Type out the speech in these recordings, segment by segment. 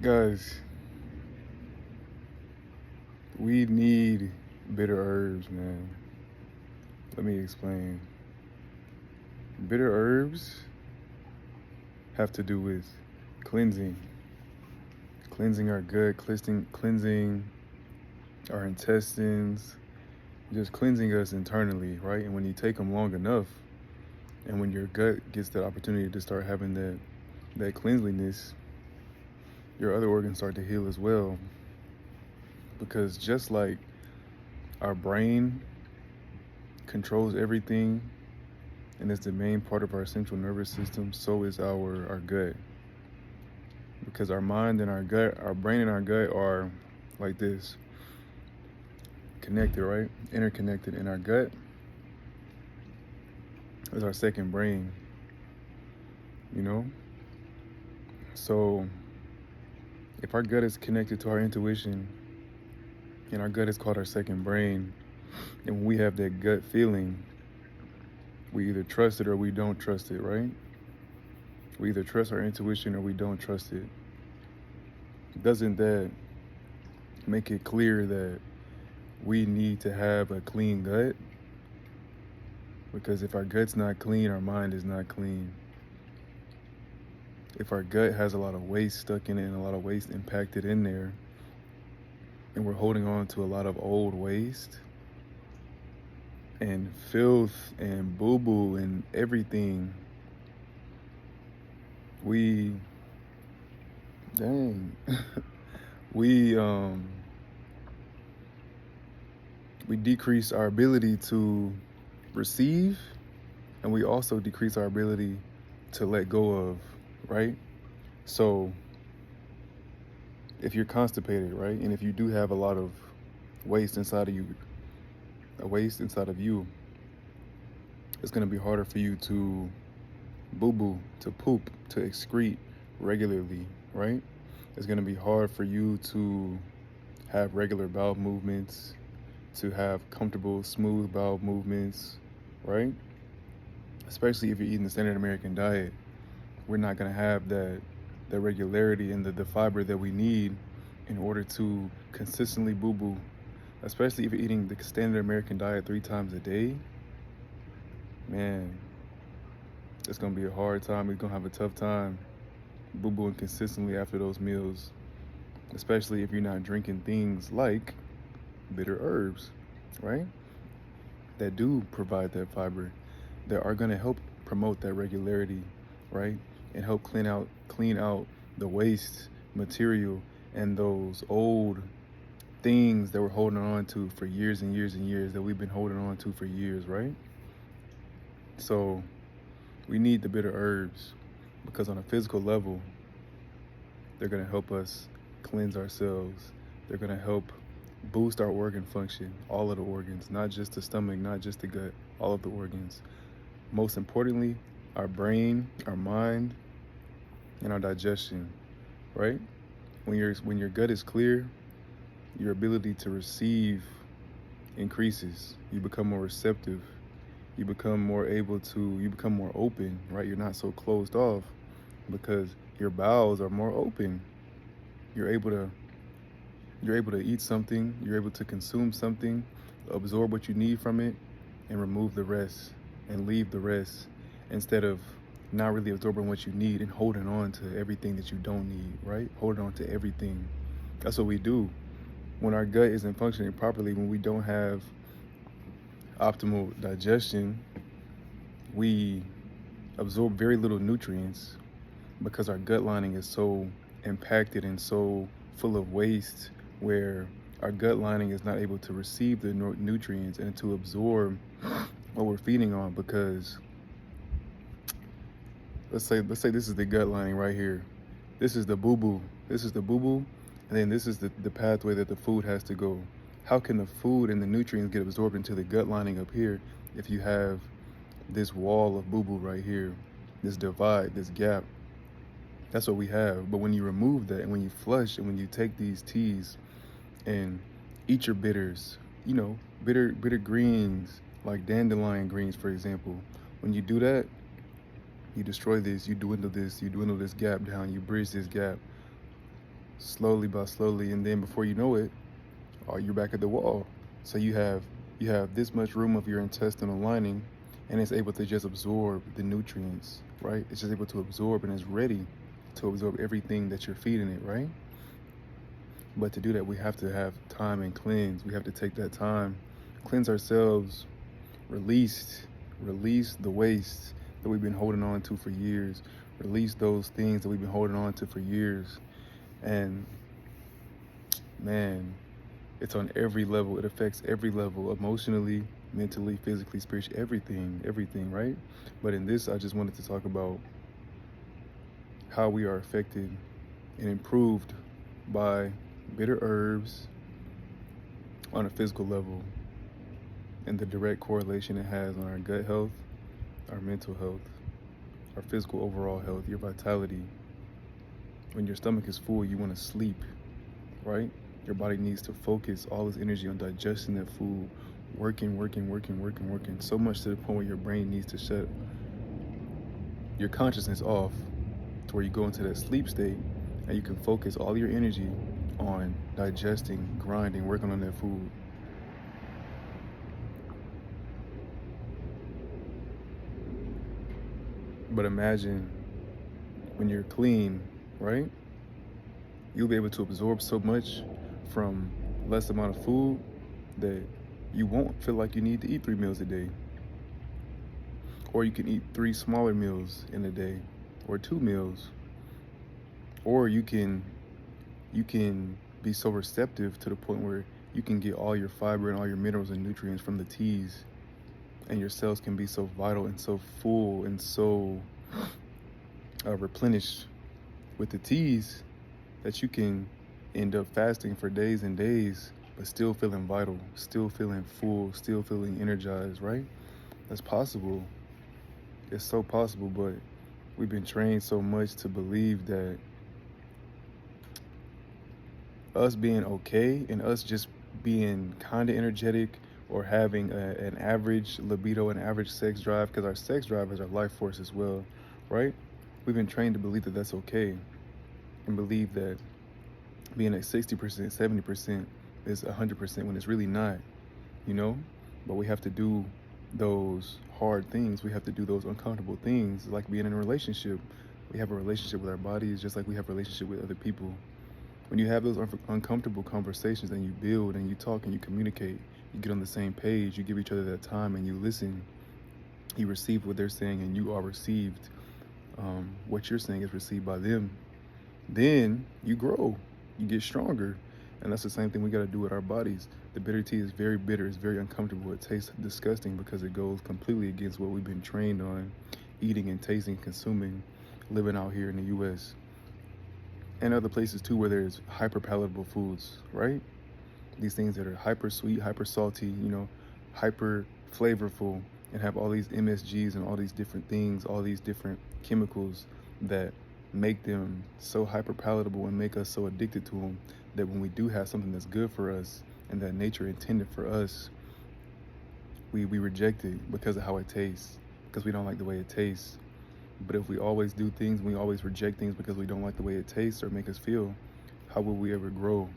Guys, we need bitter herbs, man. Let me explain. Bitter herbs have to do with cleansing, cleansing our gut, cleansing our intestines, just cleansing us internally, right? And when you take them long enough, and when your gut gets the opportunity to start having that cleanliness, your other organs start to heal as well. Because just like our brain controls everything and is the main part of our central nervous system, so is our gut. Because our mind and our gut, our brain and our gut are like this, connected, right? Interconnected. And our gut is our second brain, you know? So if our gut is connected to our intuition and our gut is called our second brain, and when we have that gut feeling, we either trust it or we don't trust it, right? We either trust our intuition or we don't trust it. Doesn't that make it clear that we need to have a clean gut? Because if our gut's not clean, our mind is not clean. If our gut has a lot of waste stuck in it and a lot of waste impacted in there, and we're holding on to a lot of old waste and filth and boo-boo and everything, we dang we we decrease our ability to receive, and we also decrease our ability to let go of, right? So if you're constipated, right, and if you do have a lot of waste inside of you, it's going to be harder for you to boo-boo, to poop, to excrete regularly, right? It's going to be hard for you to have regular bowel movements, to have comfortable, smooth bowel movements, right? Especially if you're eating the standard American diet. We're not going to have that regularity and the fiber that we need in order to consistently boo-boo. Especially if you're eating the standard American diet 3 times a day, man, it's going to be a hard time. You're going to have a tough time boo-booing consistently after those meals, especially if you're not drinking things like bitter herbs, right? That do provide that fiber, that are going to help promote that regularity, right? And help clean out the waste material and those old things that we're holding on to for years and years and years, that we've been holding on to for years, right? So we need the bitter herbs because on a physical level, they're going to help us cleanse ourselves. They're going to help boost our organ function, all of the organs, not just the stomach, not just the gut, all of the organs. Most importantly, our brain, our mind, and our digestion, right? When your gut is clear, your ability to receive increases. You become more receptive. You become more open, right? You're not so closed off because your bowels are more open. You're able to eat something, you're able to consume something, absorb what you need from it, and remove the rest and leave the rest, instead of not really absorbing what you need and holding on to everything that you don't need, right? Holding on to everything. That's what we do. When our gut isn't functioning properly, when we don't have optimal digestion, we absorb very little nutrients because our gut lining is so impacted and so full of waste, where our gut lining is not able to receive the nutrients and to absorb what we're feeding on. Because let's say this is the gut lining right here. This is the boo-boo. And then this is the pathway that the food has to go. How can the food and the nutrients get absorbed into the gut lining up here if you have this wall of boo-boo right here, this divide, this gap? That's what we have. But when you remove that, and when you flush, and when you take these teas and eat your bitters, bitter greens, like dandelion greens, for example, when you do that, you destroy this, you dwindle this gap down, you bridge this gap. slowly by slowly, and then before you know it, you're back at the wall. So you have this much room of your intestinal lining, and it's able to just absorb the nutrients, right? It's just able to absorb and it's ready to absorb everything that you're feeding it, right? But to do that, we have to have time and cleanse. We have to take that time, cleanse ourselves, release the waste that we've been holding on to for years, release those things that we've been holding on to for years. And man, it's on every level. It affects every level, emotionally, mentally, physically, spiritually, everything, right? But in this, I just wanted to talk about how we are affected and improved by bitter herbs on a physical level, and the direct correlation it has on our gut health, our mental health, our physical overall health, your vitality. When your stomach is full, you want to sleep, right? Your body needs to focus all its energy on digesting that food, working, so much to the point where your brain needs to shut your consciousness off to where you go into that sleep state and you can focus all your energy on digesting, grinding, working on that food. But imagine when you're clean, right? You'll be able to absorb so much from less amount of food that you won't feel like you need to eat 3 meals a day. Or you can eat 3 smaller meals in a day, or 2 meals. Or you can be so receptive to the point where you can get all your fiber and all your minerals and nutrients from the teas, and your cells can be so vital and so full and so replenished with the teas that you can end up fasting for days and days, but still feeling vital, still feeling full, still feeling energized, right? That's possible. It's so possible, but we've been trained so much to believe that us being okay and us just being kind of energetic or having an average libido, an average sex drive, because our sex drive is our life force as well, right? We've been trained to believe that that's okay, and believe that being at 60%, 70% is 100% when it's really not, you know? But we have to do those hard things. We have to do those uncomfortable things, like being in a relationship. We have a relationship with our bodies just like we have a relationship with other people. When you have those uncomfortable conversations and you build and you talk and you communicate, you get on the same page, you give each other that time and you listen, you receive what they're saying and you are received. What you're saying is received by them. Then you grow, you get stronger. And that's the same thing we got to do with our bodies. The bitter tea is very bitter, it's very uncomfortable, it tastes disgusting because it goes completely against what we've been trained on eating and tasting, consuming, living out here in the US. And other places too where there's hyper palatable foods, right? These things that are hyper sweet, hyper salty, hyper flavorful, and have all these MSGs and all these different things, all these different chemicals that make them so hyper palatable and make us so addicted to them that when we do have something that's good for us and that nature intended for us, we reject it because of how it tastes, because we don't like the way it tastes. But if we always do things, we always reject things because we don't like the way it tastes or make us feel, how will we ever grow?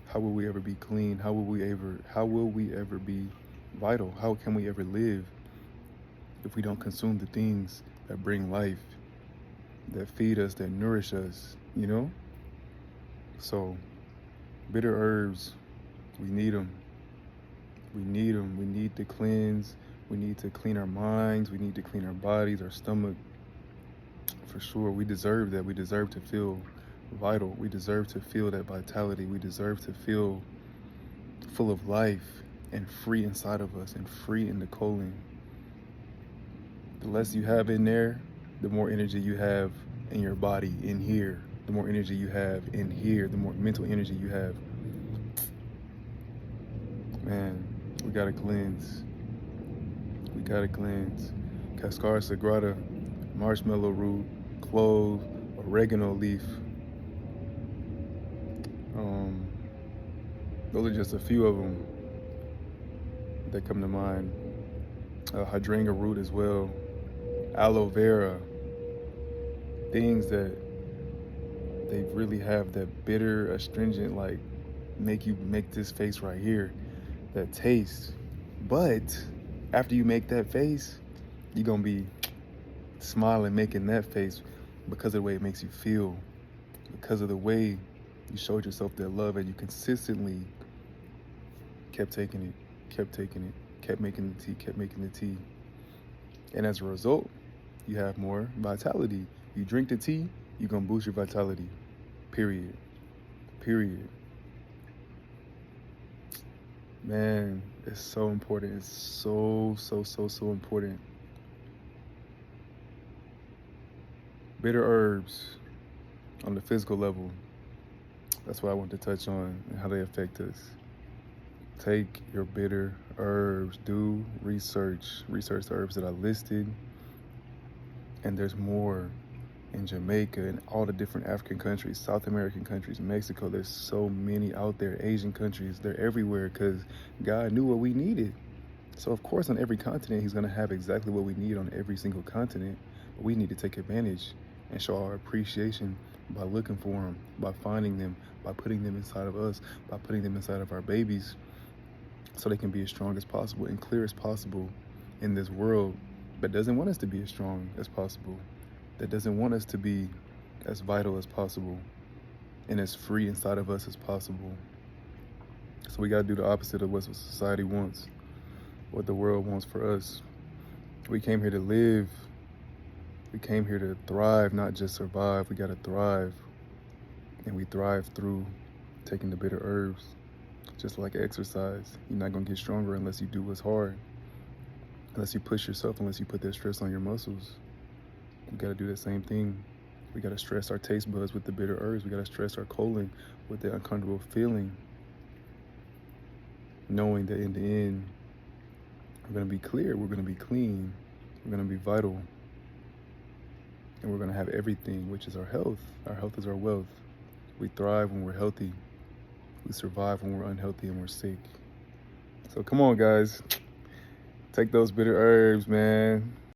How will we ever be clean? How will we ever be vital? How can we ever live if we don't consume the things that bring life, that feed us, that nourish us, So bitter herbs, we need them. We need them. We need to cleanse. We need to clean our minds. We need to clean our bodies, our stomach. For sure, we deserve that. We deserve to feel vital. We deserve to feel that vitality. We deserve to feel full of life and free inside of us and free in the colon. The less you have in there, the more energy you have in your body in here. The more energy you have in here, the more mental energy you have. Man, we gotta cleanse. We gotta cleanse. Cascara sagrada, marshmallow root, clove, oregano leaf. Those are just a few of them that come to mind. Hydrangea root as well, aloe vera, things that They really have that bitter, astringent, like make this face right here, that taste. But after you make that face, you're gonna be smiling, making that face because of the way it makes you feel, because of the way you showed yourself that love and you consistently kept taking it, kept taking it, kept making the tea, kept making the tea. And as a result, you have more vitality. You drink the tea, you're gonna boost your vitality. Period. Period. Man, it's so important. It's so important. Bitter herbs on the physical level. That's what I want to touch on and how they affect us. Take your bitter herbs, do research the herbs that I listed, and there's more in Jamaica and all the different African countries, South American countries, Mexico. There's so many out there, Asian countries, they're everywhere because God knew what we needed. So of course on every continent, he's gonna have exactly what we need on every single continent, but we need to take advantage and show our appreciation by looking for them, by finding them, by putting them inside of us, by putting them inside of our babies so they can be as strong as possible and clear as possible in this world that doesn't want us to be as strong as possible, that doesn't want us to be as vital as possible and as free inside of us as possible. So we gotta do the opposite of what society wants, what the world wants for us. We came here to live. We came here to thrive, not just survive. We gotta thrive. And we thrive through taking the bitter herbs. Just like exercise, you're not gonna get stronger unless you do what's hard, unless you push yourself, unless you put that stress on your muscles. We gotta do the same thing. We gotta stress our taste buds with the bitter herbs. We gotta stress our colon with the uncomfortable feeling, knowing that in the end, we're gonna be clear, we're gonna be clean, we're gonna be vital, and we're gonna have everything, which is our health. Our health is our wealth. We thrive when we're healthy. We survive when we're unhealthy and we're sick. So come on, guys. Take those bitter herbs, man.